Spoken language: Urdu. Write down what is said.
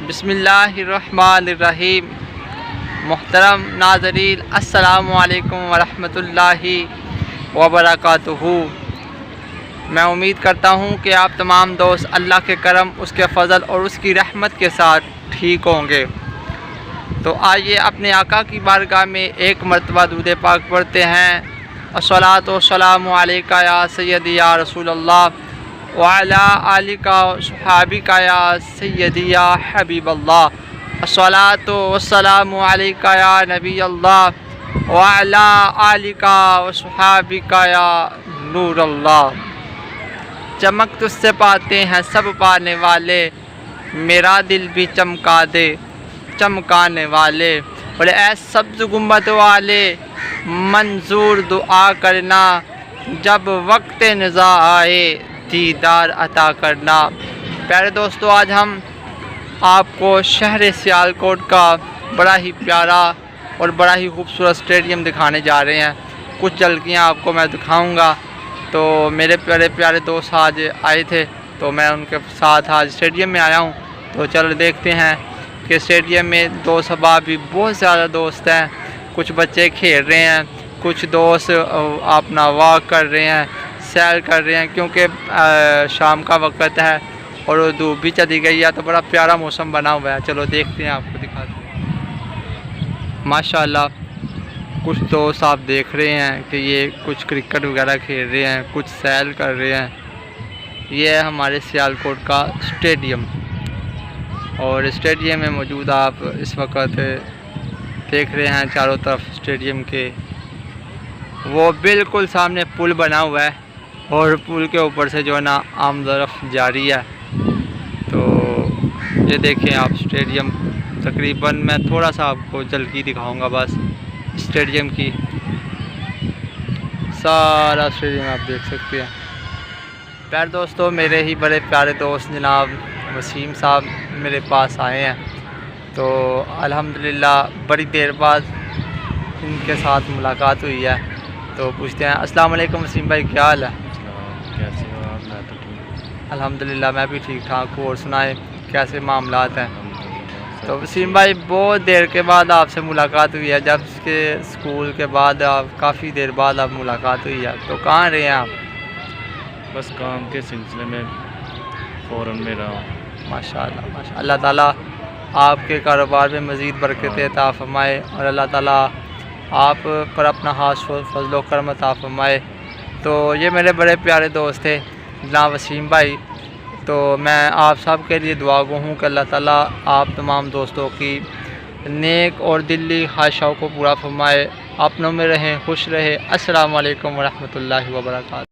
بسم اللہ الرحمن الرحیم۔ محترم ناظرین، السلام علیکم ورحمۃ اللہ وبرکاتہ۔ میں امید کرتا ہوں کہ آپ تمام دوست اللہ کے کرم، اس کے فضل اور اس کی رحمت کے ساتھ ٹھیک ہوں گے۔ تو آئیے اپنے آقا کی بارگاہ میں ایک مرتبہ درود پاک پڑھتے ہیں۔ الصلاۃ والسلام علیکہ یا سیدی یا رسول اللہ وعلی آلک و صحابک یا سیدی یا حبیب اللہ۔ الصلاۃ والسلام علیکہ یا نبی اللہ وعلی آلک و صحابک یا نور اللہ۔ چمک تجھ سے پاتے ہیں سب پانے والے، میرا دل بھی چمکا دے چمکانے والے۔ اور اے سبز گنبد والے، منظور دعا کرنا، جب وقت نزاع آئے دیدار عطا کرنا۔ پیارے دوستو، آج ہم آپ کو شہر سیالکوٹ کا بڑا ہی پیارا اور بڑا ہی خوبصورت اسٹیڈیم دکھانے جا رہے ہیں۔ کچھ جھلکیاں آپ کو میں دکھاؤں گا۔ تو میرے پیارے پیارے دوست آج آئے تھے، تو میں ان کے ساتھ آج اسٹیڈیم میں آیا ہوں۔ تو چلو دیکھتے ہیں کہ اسٹیڈیم میں دوست احباب بھی بہت زیادہ دوست ہیں۔ کچھ بچے کھیل رہے ہیں، کچھ دوست اپنا واک کر رہے ہیں، سیر کر رہے ہیں، کیونکہ شام کا وقت ہے اور دھوپ بھی چلی گئی ہے، تو بڑا پیارا موسم بنا ہوا ہے۔ چلو دیکھتے ہیں، آپ کو دکھاتے ہیں۔ ماشاءاللہ کچھ دوست آپ دیکھ رہے ہیں کہ یہ کچھ کرکٹ وغیرہ کھیل رہے ہیں، کچھ سیر کر رہے ہیں۔ یہ ہے ہمارے سیالکوٹ کا اسٹیڈیم، اور اسٹیڈیم میں موجود آپ اس وقت دیکھ رہے ہیں چاروں طرف اسٹیڈیم کے۔ وہ بالکل سامنے پل بنا ہوا ہے، اور پل کے اوپر سے جو ہے نا آمد و رفت جاری ہے۔ تو یہ دیکھیں آپ اسٹیڈیم، تقریباً میں تھوڑا سا آپ کو جھلکی دکھاؤں گا بس اسٹیڈیم کی۔ سارا اسٹیڈیم آپ دیکھ سکتے ہیں۔ پیارے دوستو، میرے ہی بڑے پیارے دوست جناب وسیم صاحب میرے پاس آئے ہیں، تو الحمدللہ بڑی دیر بعد ان کے ساتھ ملاقات ہوئی ہے۔ تو پوچھتے ہیں، السلام علیکم وسیم بھائی، کیا حال ہے؟ کیسے ہو آپ؟ میں تو ٹھیک۔ الحمدللہ میں بھی ٹھیک ٹھاک ہوں، اور سنائیں کیسے معاملات ہیں؟ تو وسیم بھائی، بہت دیر کے بعد آپ سے ملاقات ہوئی ہے، جب کہ اسکول کے بعد کافی دیر بعد آپ ملاقات ہوئی ہے۔ تو کہاں رہے ہیں آپ؟ بس کام کے سلسلے میں فوراً میں رہا ہوں۔ ماشاءاللہ ماشاءاللہ، اللہ تعالیٰ آپ کے کاروبار میں مزید برکت عطا فرمائے، اور اللہ تعالیٰ آپ پر اپنا خاص فضل و کرم عطا فرمائے۔ تو یہ میرے بڑے پیارے دوست تھے جناب وسیم بھائی۔ تو میں آپ سب کے لیے دعا گو ہوں کہ اللہ تعالیٰ آپ تمام دوستوں کی نیک اور دلی خواہشوں کو پورا فرمائے، اپنوں میں رہیں، خوش رہے۔ السلام علیکم ورحمۃ اللہ وبرکاتہ۔